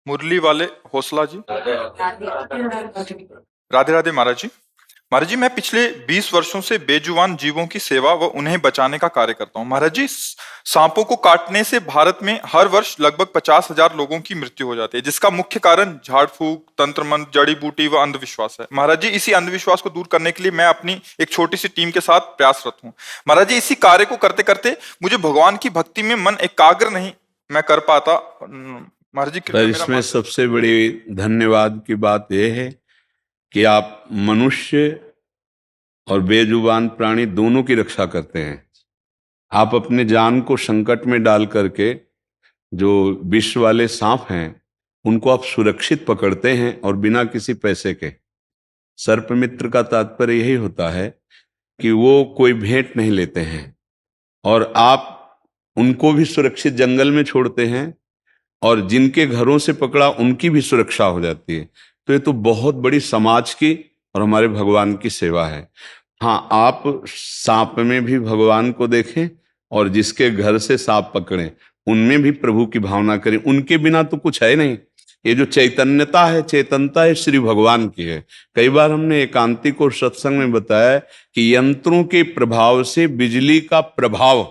मुरली वाले हौसला जी। राधे राधे महाराज जी। महाराज जी, मैं पिछले 20 वर्षों से बेजुबान जीवों की सेवा व उन्हें बचाने का कार्य करता हूँ। महाराज जी, सांपों को काटने से भारत में हर वर्ष लगभग 50,000 लोगों की मृत्यु हो जाती है, जिसका मुख्य कारण झाड़ फूक, तंत्र मंत्र, जड़ी बूटी व अंधविश्वास है। महाराज जी, इसी अंधविश्वास को दूर करने के लिए मैं अपनी एक छोटी सी टीम के साथ प्रयासरत हूँ। महाराज जी, इसी कार्य को करते करते मुझे भगवान की भक्ति में मन एकाग्र नहीं मैं कर पाता। महाराज जी, पर कृपया मेरा इसमें मार्गदर्शन। सबसे बड़ी धन्यवाद की बात यह है कि आप मनुष्य और बेजुबान प्राणी दोनों की रक्षा करते हैं। आप अपने जान को संकट में डाल करके जो विष वाले सांप हैं उनको आप सुरक्षित पकड़ते हैं और बिना किसी पैसे के। सर्प मित्र का तात्पर्य यही होता है कि वो कोई भेंट नहीं लेते हैं और आप उनको भी सुरक्षित जंगल में छोड़ते हैं और जिनके घरों से पकड़ा उनकी भी सुरक्षा हो जाती है। तो ये तो बहुत बड़ी समाज की और हमारे भगवान की सेवा है। हाँ, आप सांप में भी भगवान को देखें और जिसके घर से सांप पकड़ें उनमें भी प्रभु की भावना करें। उनके बिना तो कुछ है नहीं। ये जो चैतन्यता है, चेतनता है, श्री भगवान की है। कई बार हमने एकांतिक और सत्संग में बताया कि यंत्रों के प्रभाव से बिजली का प्रभाव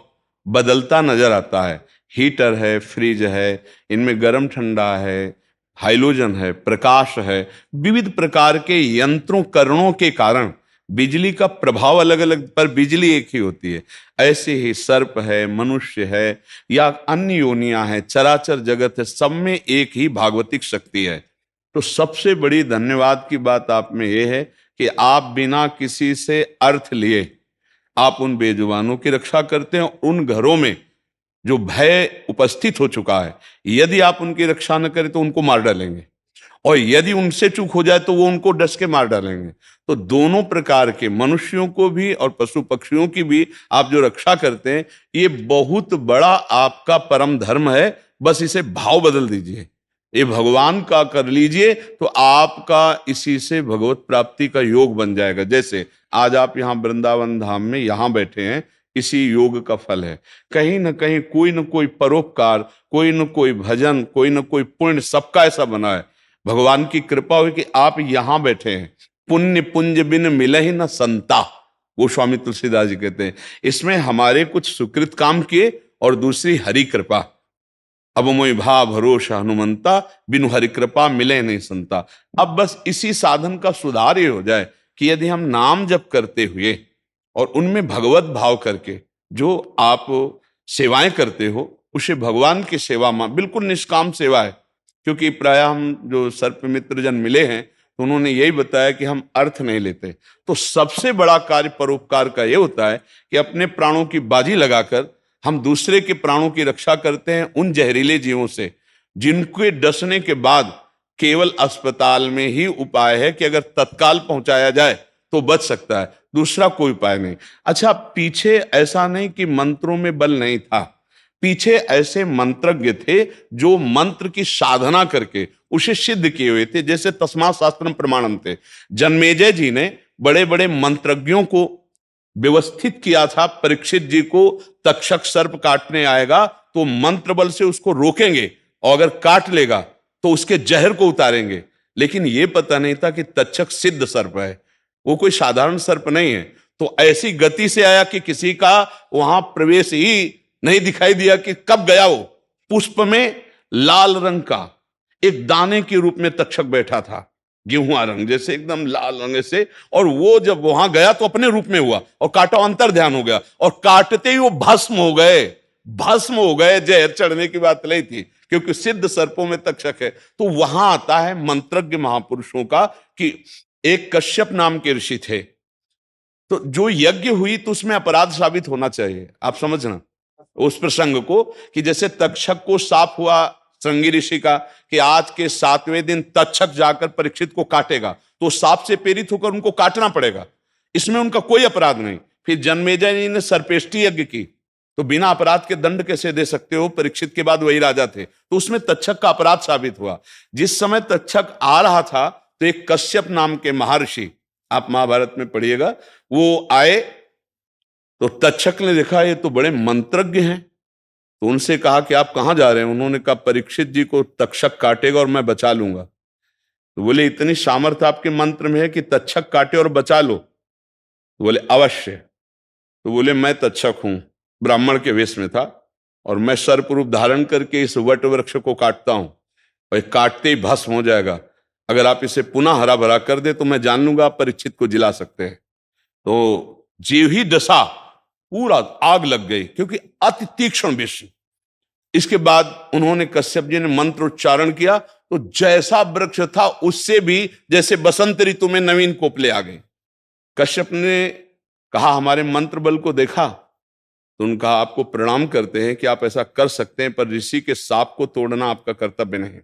बदलता नजर आता है। हीटर है, फ्रिज है, इनमें गर्म ठंडा है, हाइलोजन है, प्रकाश है, विविध प्रकार के यंत्रों करणों के कारण बिजली का प्रभाव अलग अलग, पर बिजली एक ही होती है। ऐसे ही सर्प है, मनुष्य है या अन्य योनियां हैं, चराचर जगत है, सब में एक ही भागवतिक शक्ति है। तो सबसे बड़ी धन्यवाद की बात आप में यह है कि आप बिना किसी से अर्थ लिए आप उन बेजुबानों की रक्षा करते हैं। उन घरों में जो भय उपस्थित हो चुका है, यदि आप उनकी रक्षा न करें तो उनको मार डालेंगे, और यदि उनसे चूक हो जाए तो वो उनको डस के मार डालेंगे। तो दोनों प्रकार के मनुष्यों को भी और पशु पक्षियों की भी आप जो रक्षा करते हैं, ये बहुत बड़ा आपका परम धर्म है। बस इसे भाव बदल दीजिए, ये भगवान का कर लीजिए, तो आपका इसी से भगवत प्राप्ति का योग बन जाएगा। जैसे आज आप यहाँ वृंदावन धाम में यहाँ बैठे हैं, इसी योग का फल है। कहीं ना कहीं कोई न कोई परोपकार, कोई न कोई भजन, कोई न कोई पुण्य सबका ऐसा बना है। भगवान की कृपा हुई कि आप यहां बैठे हैं। पुण्य पुंज बिन मिले ही न संता, वो स्वामी तुलसीदास जी कहते हैं। इसमें हमारे कुछ सुकृत काम किए और दूसरी हरि कृपा। अब मोहि भा भरोसा हनुमंता, बिनु हरि कृपा मिले नहीं संता। अब बस इसी साधन का सुधार ये हो जाए कि यदि हम नाम जप करते हुए और उनमें भगवत भाव करके जो आप सेवाएं करते हो, उसे भगवान की सेवा में बिल्कुल निष्काम सेवा है। क्योंकि प्राय हम जो सर्प मित्र जन मिले हैं तो उन्होंने यही बताया कि हम अर्थ नहीं लेते। तो सबसे बड़ा कार्य परोपकार का यह होता है कि अपने प्राणों की बाजी लगाकर हम दूसरे के प्राणों की रक्षा करते हैं उन जहरीले जीवों से जिनके डसने के बाद केवल अस्पताल में ही उपाय है कि अगर तत्काल पहुंचाया जाए तो बच सकता है, दूसरा कोई उपाय नहीं। अच्छा, पीछे ऐसा नहीं कि मंत्रों में बल नहीं था, पीछे ऐसे मंत्रज्ञ थे जो मंत्र की साधना करके उसे सिद्ध किए हुए थे। जैसे तस्मा शास्त्रम प्रमाणम थे, जन्मेजय जी ने बड़े बड़े मंत्रज्ञों को व्यवस्थित किया था। परीक्षित जी को तक्षक सर्प काटने आएगा तो मंत्र बल से उसको रोकेंगे, और अगर काट लेगा तो उसके जहर को उतारेंगे। लेकिन यह पता नहीं था कि तक्षक सिद्ध सर्प है, वो कोई साधारण सर्प नहीं है। तो ऐसी गति से आया कि किसी का वहां प्रवेश ही नहीं दिखाई दिया कि कब गया। वो पुष्प में लाल रंग का एक दाने के रूप में तक्षक बैठा था, गेहूं रंग जैसे, एकदम लाल रंग से। और वो जब वहां गया तो अपने रूप में हुआ और काटा, अंतर ध्यान हो गया, और काटते ही वो भस्म हो गए। भस्म हो गए, जहर चढ़ने की बात नहीं थी, क्योंकि सिद्ध सर्पों में तक्षक है। तो वहां आता है मंत्रज्ञ महापुरुषों का कि एक कश्यप नाम के ऋषि थे, तो जो यज्ञ हुई तो उसमें अपराध साबित होना चाहिए। आप समझना उस प्रसंग को कि जैसे तक्षक को साफ हुआ श्रृंगी ऋषि का कि आज के 7वें दिन तक्षक जाकर परीक्षित को काटेगा, तो साप से प्रेरित होकर उनको काटना पड़ेगा, इसमें उनका कोई अपराध नहीं। फिर जन्मेजय जी ने सर्पेष्टि यज्ञ की, तो बिना अपराध के दंड कैसे दे सकते हो? परीक्षित के बाद वही राजा थे, तो उसमें तक्षक का अपराध साबित हुआ। जिस समय तक्षक आ रहा था तो एक कश्यप नाम के महर्षि, आप महाभारत में पढ़िएगा, वो आए तो तक्षक ने देखा ये तो बड़े मंत्रज्ञ हैं, तो उनसे कहा कि आप कहाँ जा रहे हैं? उन्होंने कहा परीक्षित जी को तक्षक काटेगा और मैं बचा लूंगा। तो बोले इतनी सामर्थ्य आपके मंत्र में है कि तक्षक काटे और बचा लो? तो बोले अवश्य। तो बोले मैं तक्षक हूं, ब्राह्मण के वेश में था, और मैं सर्प रूप धारण करके इस वट वृक्ष को काटता हूं, और ये काटते ही भस्म हो जाएगा। अगर आप इसे पुनः हरा भरा कर दे तो मैं जान लूंगा आप परीक्षित को जिला सकते हैं। तो जीव ही दशा पूरा आग लग गई, क्योंकि अति तीक्ष्ण विष। इसके बाद उन्होंने कश्यप जी ने मंत्र उच्चारण किया तो जैसा वृक्ष था उससे भी जैसे बसंत ऋतु में नवीन कोपले आ गए। कश्यप ने कहा हमारे मंत्र बल को देखा? तो उनका आपको प्रणाम करते हैं कि आप ऐसा कर सकते हैं, पर ऋषि के सांप को तोड़ना आपका कर्तव्य नहीं,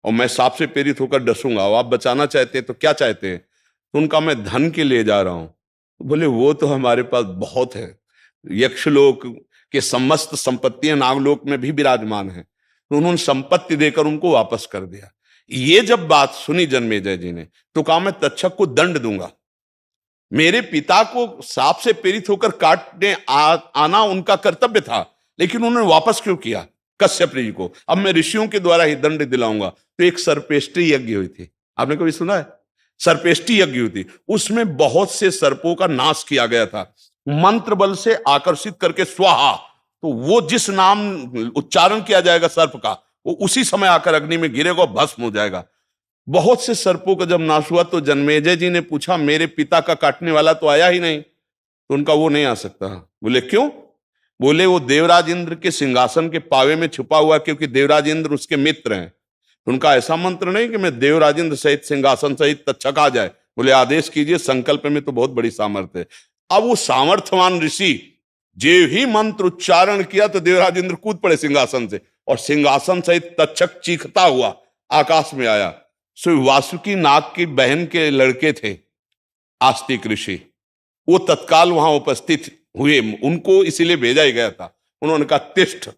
और मैं सांप से प्रेरित होकर डसूंगा। और आप बचाना चाहते हैं तो क्या चाहते हैं? तो उनका मैं धन के लिए जा रहा हूं। तो बोले वो तो हमारे पास बहुत है, यक्षलोक के समस्त संपत्तियां नागलोक में भी विराजमान है। तो उन्होंने संपत्ति देकर उनको वापस कर दिया। ये जब बात सुनी जन्मेजय जी ने तो कहा मैं तक्षक को दंड दूंगा। मेरे पिता को सांप से प्रेरित होकर काटने आना उनका कर्तव्य था, लेकिन उन्होंने वापस क्यों किया कश्यप ऋषि को? अब मैं ऋषियों के द्वारा ही दंड दिलाऊंगा। तो एक सर्पेष्टि यज्ञ हुई थी, आपने कभी सुना है? सर्पेष्टि यज्ञ हुई थी, उसमें बहुत से सर्पों का नाश किया गया था, मंत्र बल से आकर्षित करके स्वाहा। तो वो जिस नाम उच्चारण किया जाएगा सर्प का, वो उसी समय आकर अग्नि में गिरेगा, भस्म हो जाएगा। बहुत से सर्पों का जब नाश हुआ तो जन्मेजय जी ने पूछा मेरे पिता का काटने वाला तो आया ही नहीं। तो उनका वो नहीं आ सकता। बोले क्यों? बोले वो देवराज इंद्र के सिंहासन के पावे में छुपा हुआ, क्योंकि देवराज इंद्र उसके मित्र हैं। तो उनका ऐसा मंत्र नहीं कि मैं देवराज इंद्र सहित सिंहासन सहित तक्षक आ जाए। बोले आदेश कीजिए, संकल्प में तो बहुत बड़ी सामर्थ्य है। अब वो सामर्थ्यवान ऋषि जे ही मंत्र उच्चारण किया तो देवराज इंद्र कूद पड़े सिंहासन से, और सिंहासन सहित तक्षक चीखता हुआ आकाश में आया। सो वासुकी नाग की बहन के लड़के थे आस्तिक ऋषि, वो तत्काल वहां उपस्थित हुए, उनको इसीलिए भेजा ही गया था। उन्होंने कहा तिष्ठ।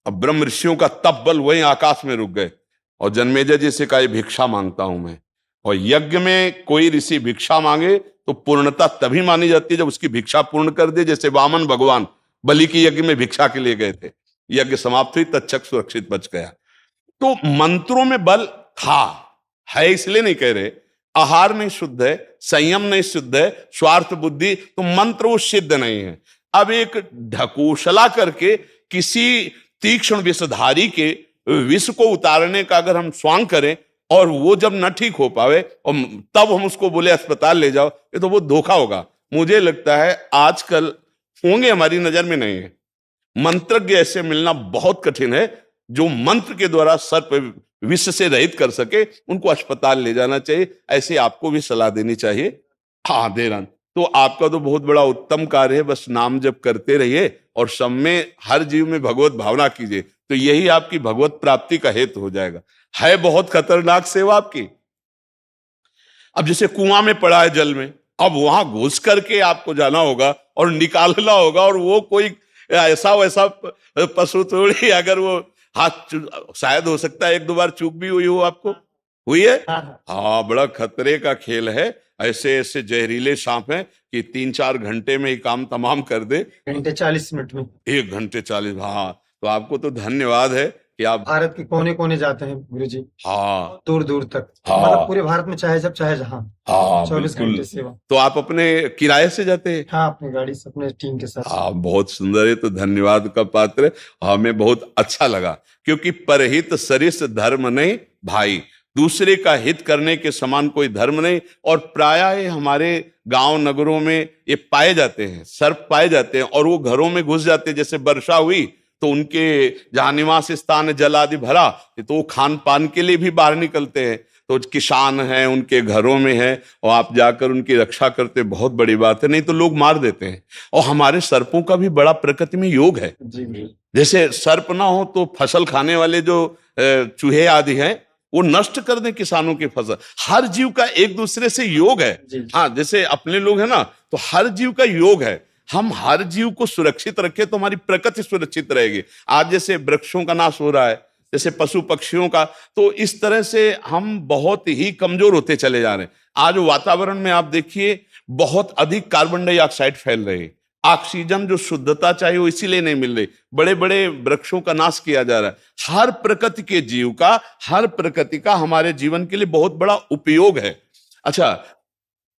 अब ब्रह्म ऋषियों का तप बल वहीं आकाश में रुक गए, और जन्मेजय जी से कहा भिक्षा मांगता हूं मैं। और यज्ञ में कोई ऋषि भिक्षा मांगे तो पूर्णता तभी मानी जाती है जब उसकी भिक्षा पूर्ण कर दे। जैसे वामन भगवान बलि के यज्ञ में भिक्षा के लिए गए थे, यज्ञ समाप्त हुई, तक्षक सुरक्षित बच गया। तो मंत्रों में बल था, है इसलिए नहीं कह रहे। आहार नहीं शुद्ध है, संयम नहीं शुद्ध है, स्वार्थ बुद्धि, तो मंत्र वो सिद्ध नहीं है। अब एक ढकोसला करके किसी तीक्ष्ण विषधारी के विष को उतारने का अगर हम स्वांग करें और वो जब न ठीक हो पावे और तब हम उसको बोले अस्पताल ले जाओ, ये तो वो धोखा होगा। मुझे लगता है आजकल होंगे, हमारी नजर में नहीं है, मंत्रज्ञ ऐसे मिलना बहुत कठिन है जो मंत्र के द्वारा सर्प विष से रहित कर सके। उनको अस्पताल ले जाना चाहिए, ऐसे आपको भी सलाह देनी चाहिए। हाँ दे रहा। तो आपका तो बहुत बड़ा उत्तम कार्य है, बस नाम जप करते रहिए और सब में हर जीव में भगवत भावना कीजिए, तो यही आपकी भगवत प्राप्ति का हेतु हो जाएगा। है बहुत खतरनाक सेवा आपकी। अब जैसे कुआं में पड़ा है जल में, अब वहां घुस करके आपको जाना होगा और निकालना होगा, और वो कोई ऐसा वैसा पशु थोड़ी, अगर वो हाथ शायद हो सकता है एक दो बार चूक भी हुई हो, आपको हुई है? हाँ, बड़ा खतरे का खेल है। ऐसे ऐसे जहरीले सांप हैं कि 3-4 घंटे में ही काम तमाम कर दे। 1 घंटे 40 मिनट में, 1 घंटे 40। हाँ, तो आपको तो धन्यवाद है कि आप भारत के कोने कोने जाते हैं गुरुजी, हाँ दूर दूर तक। हाँ मतलब पूरे भारत में चाहे जब चाहे जहां, हाँ 24 बिल्कुल। घंटे सेवा। तो आप अपने किराए से जाते हैं? हाँ, अपनी गाड़ी से, अपने टीम के साथ। हाँ, बहुत सुंदर है, तो धन्यवाद का पात्र है। हमें बहुत अच्छा लगा, क्योंकि परहित सरिस धर्म नहीं भाई, दूसरे का हित करने के समान कोई धर्म नहीं। और प्रायः हमारे गांव नगरों में ये पाए जाते हैं, सर्प पाए जाते हैं, और वो घरों में घुस जाते हैं। जैसे वर्षा हुई तो उनके जहां निवास स्थान है, जल आदि भरा, तो वो खान पान के लिए भी बाहर निकलते हैं। तो किसान हैं, उनके घरों में है, और आप जाकर उनकी रक्षा करते, बहुत बड़ी बात है। नहीं तो लोग मार देते हैं। और हमारे सर्पों का भी बड़ा प्रकृति में योग है। जी जी। जैसे सर्प ना हो तो फसल खाने वाले जो चूहे आदि हैं वो नष्ट कर दें किसानों की फसल। हर जीव का एक दूसरे से योग है। हाँ, जैसे अपने लोग हैं ना, तो हर जीव का योग है। हम हर जीव को सुरक्षित रखें तो हमारी प्रकृति सुरक्षित रहेगी। आज जैसे वृक्षों का नाश हो रहा है, जैसे पशु पक्षियों का, तो इस तरह से हम बहुत ही कमजोर होते चले जा रहे हैं। आज वातावरण में आप देखिए बहुत अधिक कार्बन डाइऑक्साइड फैल रही है, ऑक्सीजन जो शुद्धता चाहिए वो इसीलिए नहीं मिल रही, बड़े बड़े वृक्षों का नाश किया जा रहा है। हर प्रकृति के जीव का, हर प्रकृति का हमारे जीवन के लिए बहुत बड़ा उपयोग है। अच्छा,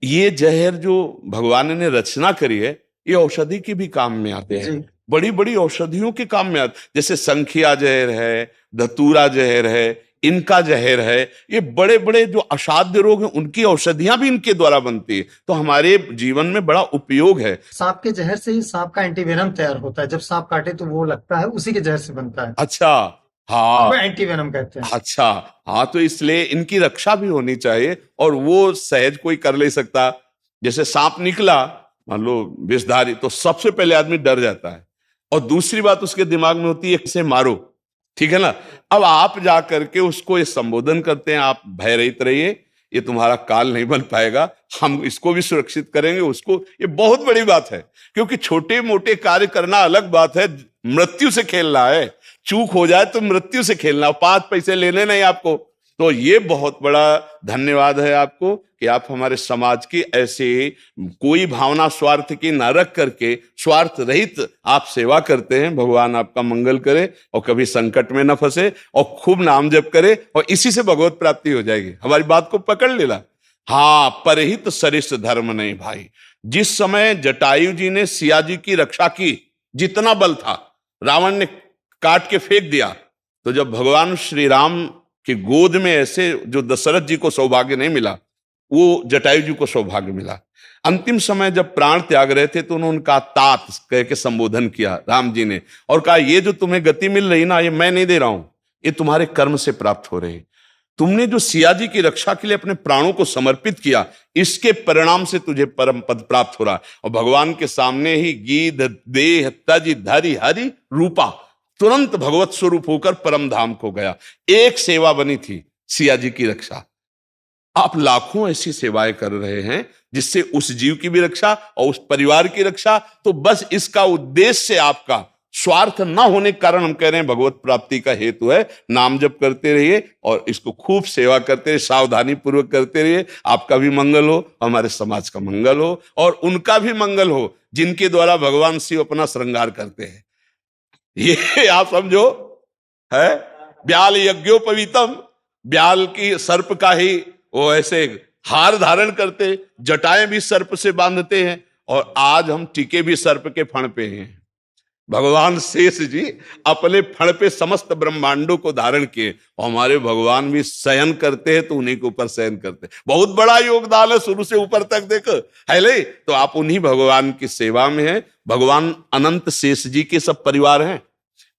ये जहर जो भगवान ने रचना करी है, ये औषधि के भी काम में आते हैं, जी। बड़ी बड़ी औषधियों के काम में आते, जैसे संखिया जहर है, धतूरा जहर है, इनका जहर है, ये बड़े बड़े जो असाध्य रोग हैं उनकी औषधियां भी इनके द्वारा बनती है, तो हमारे जीवन में बड़ा उपयोग है। सांप के जहर से ही सांप का एंटीवेनम तैयार होता है, जब सांप काटे तो वो लगता है, उसी के जहर से बनता है, अच्छा, हाँ, वो एंटीवेनम कहते हैं। अच्छा, हाँ, तो इसलिए इनकी रक्षा भी होनी चाहिए, और वो सहज कोई कर ले सकता। जैसे सांप निकला, मान लो विषधारी, तो सबसे पहले आदमी डर जाता है, और दूसरी बात उसके दिमाग में होती है इसे मारो, ठीक है ना। अब आप जा करके उसको ये संबोधन करते हैं, आप भय रहित रहिए, ये तुम्हारा काल नहीं बन पाएगा, हम इसको भी सुरक्षित करेंगे उसको। ये बहुत बड़ी बात है, क्योंकि छोटे मोटे कार्य करना अलग बात है, मृत्यु से खेलना है। चूक हो जाए तो मृत्यु से खेलना, 5 पैसे लेने नहीं आपको। तो ये बहुत बड़ा धन्यवाद है आपको कि आप हमारे समाज की ऐसे कोई भावना स्वार्थ की ना रख करके स्वार्थ रहित आप सेवा करते हैं। भगवान आपका मंगल करे और कभी संकट में न फंसे, और खूब नाम जप करे, और इसी से भगवत प्राप्ति हो जाएगी। हमारी बात को पकड़ लेना। हाँ, परहित सरिस धर्म नहीं भाई। जिस समय जटायु जी ने सिया जी की रक्षा की, जितना बल था, रावण ने काट के फेंक दिया, तो जब भगवान श्री राम की गोद में ऐसे जो दशरथ जी को सौभाग्य नहीं मिला, वो जटायु जी को सौभाग्य मिला। अंतिम समय जब प्राण त्याग रहे थे तो उन्होंने उनका तात कह के संबोधन किया राम जी ने, और कहा ये जो तुम्हें गति मिल रही ना, ये मैं नहीं दे रहा हूं, ये तुम्हारे कर्म से प्राप्त हो रही। तुमने जो सिया जी की रक्षा के लिए अपने प्राणों को समर्पित किया, इसके परिणाम से तुझे परम पद प्राप्त हो रहा। और भगवान के सामने ही गीध देह तज धरि हरि रूपा, तुरंत भगवत स्वरूप होकर परम धाम को गया। एक सेवा बनी थी सिया जी की रक्षा। आप लाखों ऐसी सेवाएं कर रहे हैं जिससे उस जीव की भी रक्षा और उस परिवार की रक्षा। तो बस इसका उद्देश्य आपका स्वार्थ ना होने के कारण हम कह रहे हैं भगवत प्राप्ति का हेतु है। नाम जप करते रहिए और इसको खूब सेवा करते रहिए, सावधानी पूर्वक करते रहिए। आपका भी मंगल हो, हमारे समाज का मंगल हो, और उनका भी मंगल हो जिनके द्वारा भगवान शिव अपना श्रृंगार करते हैं। ये आप समझो है, ब्याल यज्ञोपवीतम, ब्याल की सर्प का ही वो ऐसे हार धारण करते, जटाएं भी सर्प से बांधते हैं, और आज हम टीके भी सर्प के फण पे हैं। भगवान शेष जी अपने फण पे समस्त ब्रह्मांडों को धारण किए, और हमारे भगवान भी शयन करते हैं तो उन्हीं के ऊपर शयन करते हैं। बहुत बड़ा योगदान है शुरू से ऊपर तक, देखो है ले, तो आप उन्हीं भगवान की सेवा में हैं। भगवान अनंत शेष जी के सब परिवार हैं।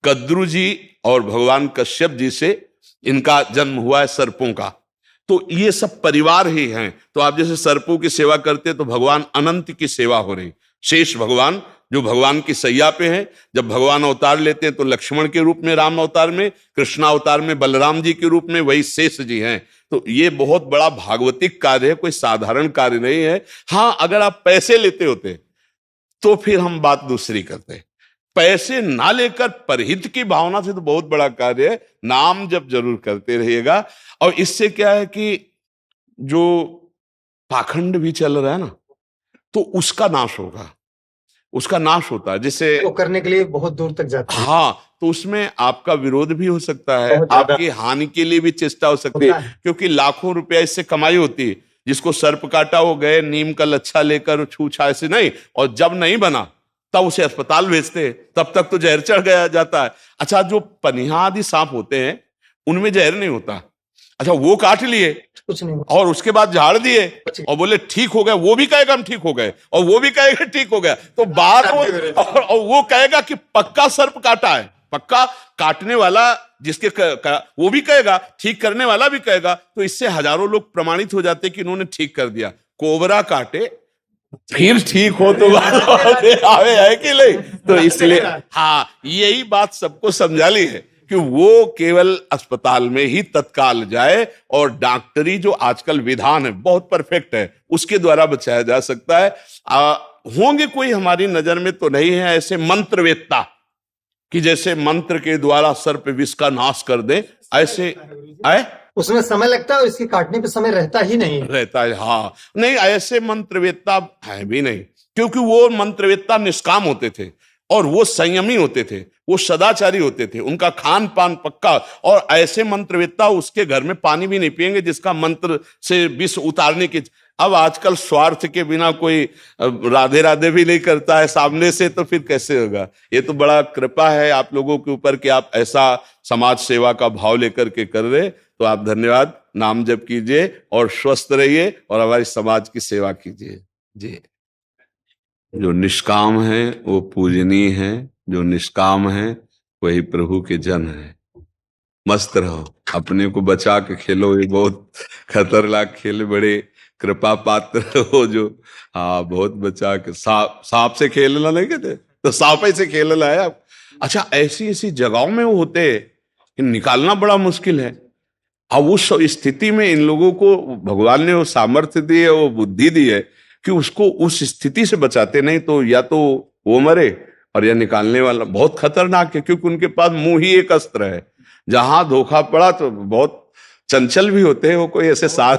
कद्रु जी और भगवान कश्यप जी से इनका जन्म हुआ है सर्पों का, तो ये सब परिवार ही हैं। तो आप जैसे सर्पों की सेवा करते हैं तो भगवान अनंत की सेवा हो रही। शेष भगवान जो भगवान की सैया पे हैं, जब भगवान अवतार लेते हैं तो लक्ष्मण के रूप में राम अवतार में, कृष्ण अवतार में बलराम जी के रूप में, वही शेष जी हैं। तो ये बहुत बड़ा भागवतिक कार्य है, कोई साधारण कार्य नहीं है। हाँ, अगर आप पैसे लेते होते तो फिर हम बात दूसरी करते। पैसे ना लेकर परहित की भावना से तो बहुत बड़ा कार्य है। नाम जब जरूर करते रहिएगा, और इससे क्या है कि जो पाखंड भी चल रहा है ना, तो उसका नाश होगा, उसका नाश होता है। जैसे वो करने के लिए बहुत दूर तक जाते हैं। हाँ, तो उसमें आपका विरोध भी हो सकता है, बहुत ज्यादा। आपकी हानि के लिए भी चेष्टा हो सकती होता है, है। क्योंकि लाखों रुपया इससे कमाई होती है। जिसको सर्प काटा वो गए नीम का लच्छा लेकर छूछा ऐसे नहीं, और जब नहीं बना तब उसे अस्पताल भेजते हैं, तब तक तो जहर चढ़ गया जाता है। अच्छा, जो पनिहा आदि सांप होते हैं उनमें जहर नहीं होता। अच्छा, वो काट लिए कुछ नहीं होता। और उसके बाद झाड़ दिए और बोले ठीक हो गया, वो भी कहेगा हम ठीक हो गए, और वो भी कहेगा ठीक हो गया। तो बात और वो कहेगा कि पक्का सर्प काटा है, पक्का काटने वाला जिसके वो भी कहेगा, ठीक करने वाला भी कहेगा। तो इससे हजारों लोग प्रमाणित हो जाते कि इन्होंने ठीक कर दिया। कोबरा काटे फिर ठीक हो तो आवे है कि नहीं। तो इसलिए हाँ, यही बात सबको समझा ली है कि वो केवल अस्पताल में ही तत्काल जाए, और डॉक्टरी जो आजकल विधान है बहुत परफेक्ट है, उसके द्वारा बचाया जा सकता है। होंगे कोई हमारी नजर में तो नहीं है ऐसे मंत्रवेत्ता कि जैसे मंत्र के द्वारा सर्प विष का नाश कर दे, ऐसे आए उसमें समय लगता है और इसके काटने पे समय रहता ही नहीं है। रहता है। हाँ, नहीं, ऐसे मंत्रवेत्ता है भी नहीं। क्योंकि वो मंत्रवेत्ता निष्काम होते थे और वो संयमी होते थे, वो सदाचारी होते थे, उनका खान पान पक्का। और ऐसे मंत्रवेत्ता उसके घर में पानी भी नहीं पिएंगे जिसका मंत्र से विष उतारने की। अब आजकल स्वार्थ के बिना कोई राधे राधे भी नहीं करता है सामने से, तो फिर कैसे होगा। ये तो बड़ा कृपा है आप लोगों के ऊपर कि आप ऐसा समाज सेवा का भाव लेकर के कर रहे। तो आप धन्यवाद, नाम जप कीजिए और स्वस्थ रहिए और हमारी समाज की सेवा कीजिए। जी, जो निष्काम है वो पूजनीय है, जो निष्काम है वही प्रभु के जन है। मस्त रहो, अपने को बचा के खेलो, ये बहुत खतरनाक खेल, बड़े कृपा पात्र हो जो। हाँ, बहुत बचा के। सांप से खेलना नहीं कहते, तो सांप से खेलना है आप। अच्छा, ऐसी ऐसी जगहों में वो होते कि निकालना बड़ा मुश्किल है। अब उस स्थिति में इन लोगों को भगवान ने वो सामर्थ्य दी है, वो बुद्धि दी है कि उसको उस स्थिति से बचाते, नहीं तो या तो वो मरे और या निकालने वाला। बहुत खतरनाक है, क्योंकि उनके पास मुंह ही एक अस्त्र है। जहां धोखा पड़ा तो बहुत चंचल भी होते हैं वो, कोई ऐसे साथ।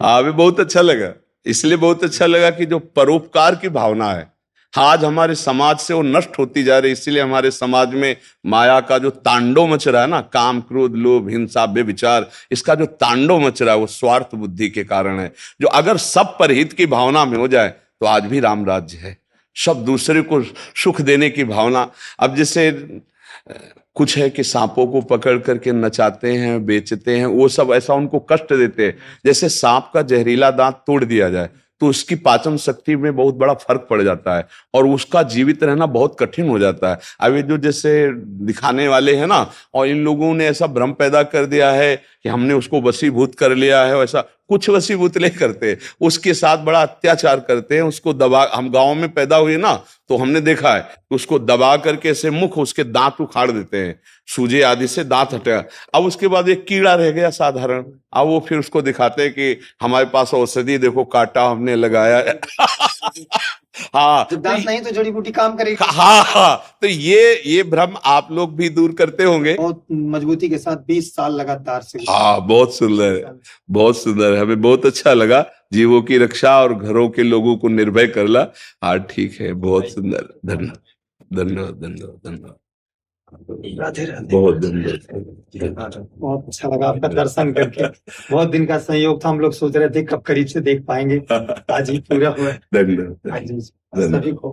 हाँ, भी बहुत अच्छा लगा, इसलिए बहुत अच्छा लगा कि जो परोपकार की भावना है आज हमारे समाज से वो नष्ट होती जा रही। इसीलिए हमारे समाज में माया का जो तांडव मच रहा है ना, काम क्रोध लोभ हिंसा बेविचार, इसका जो तांडव मच रहा है वो स्वार्थ बुद्धि के कारण है। जो अगर सब परहित की भावना में हो जाए तो आज भी राम राज्य है। सब दूसरे को सुख देने की भावना। अब जैसे कुछ है कि सांपों को पकड़ करके नचाते हैं, बेचते हैं, वो सब ऐसा उनको कष्ट देते हैं। जैसे सांप का जहरीला दांत तोड़ दिया जाए तो उसकी पाचन शक्ति में बहुत बड़ा फर्क पड़ जाता है और उसका जीवित रहना बहुत कठिन हो जाता है। अब ये जो जैसे दिखाने वाले हैं ना, और इन लोगों ने ऐसा भ्रम पैदा कर दिया है कि हमने उसको वशीभूत कर लिया है, वैसा कुछ वशीभूत नहीं करते, उसके साथ बड़ा अत्याचार करते हैं। उसको दबा, हम गांव में पैदा हुए ना तो हमने देखा है, उसको दबा करके ऐसे मुख, उसके दांत उखाड़ देते हैं, सूजे आदि से दांत हटेगा। अब उसके बाद एक कीड़ा रह गया साधारण, अब वो फिर उसको दिखाते हैं कि हमारे पास औषधि देखो, काटा हमने लगाया। हाँ, जब दांत नहीं तो जड़ी बूटी काम करेगी। हाँ, तो ये भ्रम आप लोग भी दूर करते होंगे। बहुत मजबूती के साथ 20 साल लगातार से। हाँ, बहुत सुंदर है, बहुत सुंदर है, हमें बहुत अच्छा लगा। जीवों की रक्षा और घरों के लोगों को निर्भय करना। हाँ, ठीक है, बहुत सुंदर। धन्यवाद, धन्यवाद, धन्यवाद, धन्यवाद, राधे राधे। बहुत धन्यवाद। बहुत अच्छा लगा आपका दर्शन करके। बहुत दिन का संयोग था, हम लोग सोच रहे थे कब करीब से देख पाएंगे, आज ही पूरा हुआ। धन्यवाद, आज धन्यवाद। सभी को